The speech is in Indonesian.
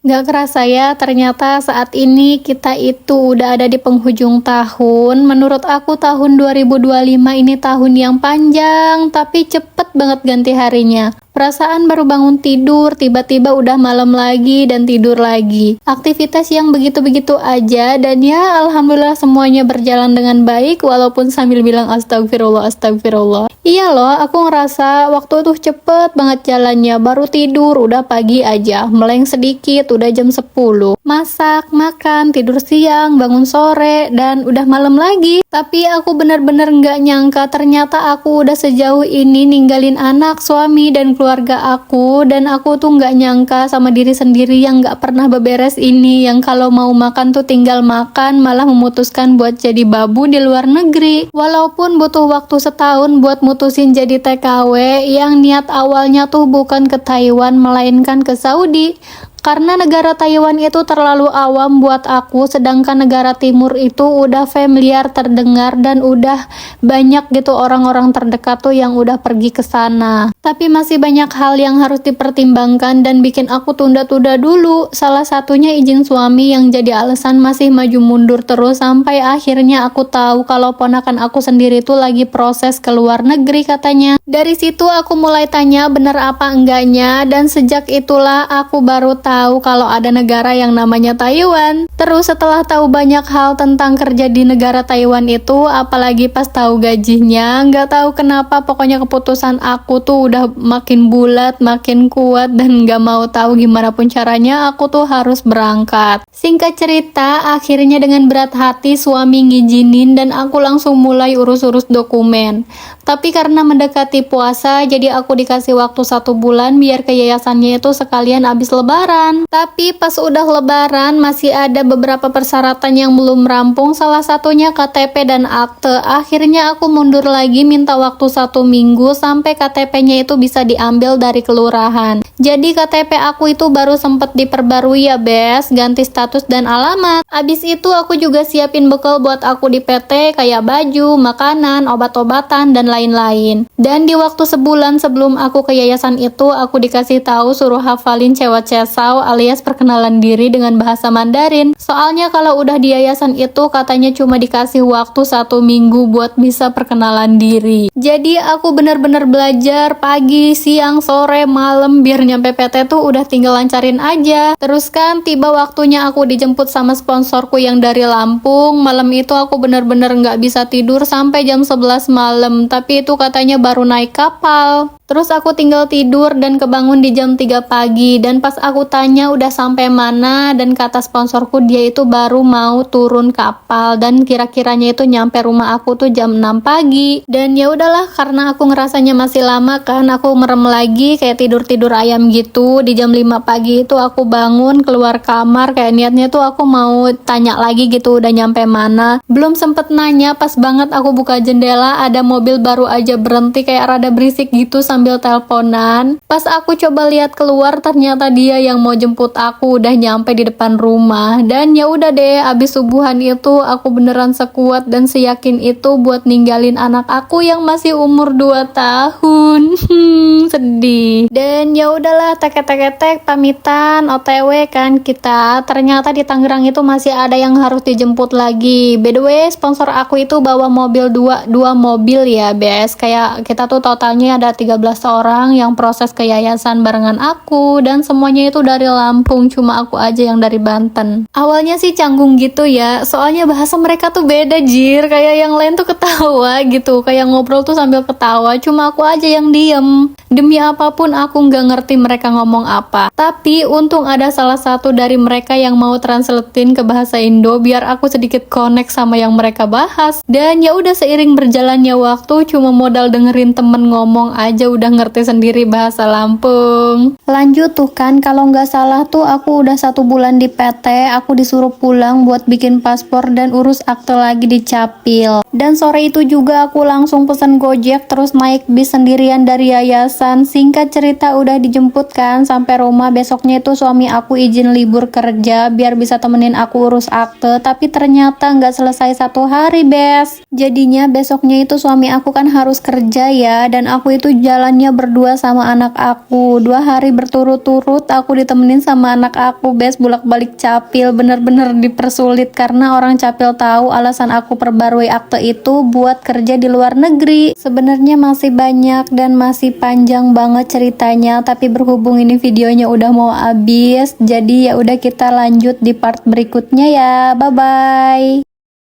Gak kerasa ya, ternyata saat ini kita itu udah ada di penghujung tahun. Menurut aku tahun 2025 ini tahun yang panjang, tapi cepet banget ganti harinya. Perasaan baru bangun tidur, tiba-tiba udah malam lagi dan tidur lagi. Aktivitas yang begitu-begitu aja, dan ya alhamdulillah semuanya berjalan dengan baik, walaupun sambil bilang astagfirullah, astagfirullah. Iya loh, aku ngerasa waktu tuh cepet banget jalannya, baru tidur, udah pagi aja. Meleng sedikit, udah jam 10. Masak, makan, tidur siang, bangun sore, dan udah malam lagi. Tapi aku bener-bener nggak nyangka ternyata aku udah sejauh ini ninggalin anak, suami, dan keluarga aku. Dan aku tuh nggak nyangka sama diri sendiri yang nggak pernah beberes ini, yang kalau mau makan tuh tinggal makan, malah memutuskan buat jadi babu di luar negeri. Walaupun butuh waktu setahun buat mutusin jadi TKW, yang niat awalnya tuh bukan ke Taiwan melainkan ke Saudi. Karena negara Taiwan itu terlalu awam buat aku, sedangkan negara timur itu udah familiar, terdengar, dan udah banyak gitu orang-orang terdekat tuh yang udah pergi ke sana. Tapi masih banyak hal yang harus dipertimbangkan dan bikin aku tunda-tunda dulu. Salah satunya izin suami yang jadi alasan masih maju mundur terus sampai akhirnya aku tahu kalau ponakan aku sendiri tuh lagi proses ke luar negeri katanya. Dari situ aku mulai tanya bener apa enggaknya, dan sejak itulah aku baru tahu kalau ada negara yang namanya Taiwan. Terus setelah tahu banyak hal tentang kerja di negara Taiwan itu, apalagi pas tahu gajinya, nggak tahu kenapa pokoknya keputusan aku tuh udah makin bulat, makin kuat, dan nggak mau tahu gimana pun caranya aku tuh harus berangkat. Singkat cerita, akhirnya dengan berat hati suami ngizinin dan aku langsung mulai urus-urus dokumen. Tapi karena mendekati puasa, jadi aku dikasih waktu 1 bulan biar ke yayasannya itu sekalian abis lebaran. Tapi pas udah lebaran, masih ada beberapa persyaratan yang belum rampung, salah satunya KTP dan akte. Akhirnya aku mundur lagi minta waktu 1 minggu sampai KTP-nya itu bisa diambil dari kelurahan. Jadi KTP aku itu baru sempet diperbarui ya bes, ganti status dan alamat. Abis itu aku juga siapin bekal buat aku di PT kayak baju, makanan, obat-obatan, dan lain-lain. Dan di waktu sebulan sebelum aku ke yayasan itu, aku dikasih tahu suruh hafalin cewek cesau alias perkenalan diri dengan bahasa Mandarin. Soalnya kalau udah di yayasan itu katanya cuma dikasih waktu 1 minggu buat bisa perkenalan diri. Jadi aku bener-bener belajar pagi, siang, sore, malam biar nyampe PT tuh udah tinggal lancarin aja. Terus kan tiba waktunya aku dijemput sama sponsorku yang dari Lampung. Malam itu aku bener-bener nggak bisa tidur sampai jam 11 malam. Tapi itu katanya baru naik kapal. Terus aku tinggal tidur dan kebangun di jam 3 pagi. Dan pas aku tanya udah sampai mana, dan kata sponsorku dia itu baru mau turun kapal dan kira-kiranya itu nyampe rumah aku tuh jam 6 pagi. Dan ya udahlah, karena aku ngerasanya masih lama kan, aku merem lagi kayak tidur-tidur ayam gitu. Di jam 5 pagi itu aku bangun keluar kamar kayak niatnya tuh aku mau tanya lagi gitu udah nyampe mana. Belum sempet nanya, pas banget aku buka jendela ada mobil baru aja berhenti kayak rada berisik gitu sambil teleponan. Pas aku coba lihat keluar, ternyata dia yang mau jemput aku udah nyampe di depan rumah. Dan ya udah deh, abis subuhan itu aku beneran sekuat dan seyakin itu buat ninggalin anak aku yang masih umur 2 tahun. Sedih. Dan ya udahlah, tek pamitan OTW kan kita. Ternyata di Tangerang itu masih ada yang harus dijemput lagi. By the way, sponsor aku itu bawa mobil dua mobil ya, BS. Kayak kita tuh totalnya ada 13 orang yang proses ke yayasan barengan aku, dan semuanya itu dari Lampung, cuma aku aja yang dari Banten. Awalnya sih canggung gitu ya, soalnya bahasa mereka tuh beda jir, kayak yang lain tuh ketawa gitu, kayak ngobrol tuh sambil ketawa, cuma aku aja yang diem. Demi apapun aku nggak ngerti mereka ngomong apa. Tapi untung ada salah satu dari mereka yang mau translatein ke bahasa Indo biar aku sedikit connect sama yang mereka bahas. Dan ya udah, seiring berjalannya waktu, cuma modal dengerin temen ngomong aja udah ngerti sendiri bahasa Lampung. Lanjut tuh kan, kalau nggak salah tuh aku udah 1 bulan di PT, aku disuruh pulang buat bikin paspor dan urus akte lagi di Capil. Dan sore itu juga aku langsung pesen Gojek terus naik bis sendirian dari yayasan. Singkat cerita udah dijemput kan sampai rumah. Besoknya itu suami aku izin libur kerja biar bisa temenin aku urus akte, tapi ternyata nggak selesai 1 hari bes. Jadinya besoknya itu suami aku kan harus kerja ya, dan aku itu jalannya berdua sama anak aku. 2 hari berturut-turut aku ditemani ditemenin sama anak aku, bes, bolak-balik Capil. Bener-bener dipersulit karena orang Capil tahu alasan aku perbarui akte itu buat kerja di luar negeri. Sebenarnya masih banyak dan masih panjang banget ceritanya, tapi berhubung ini videonya udah mau habis, jadi ya udah kita lanjut di part berikutnya ya. Bye bye.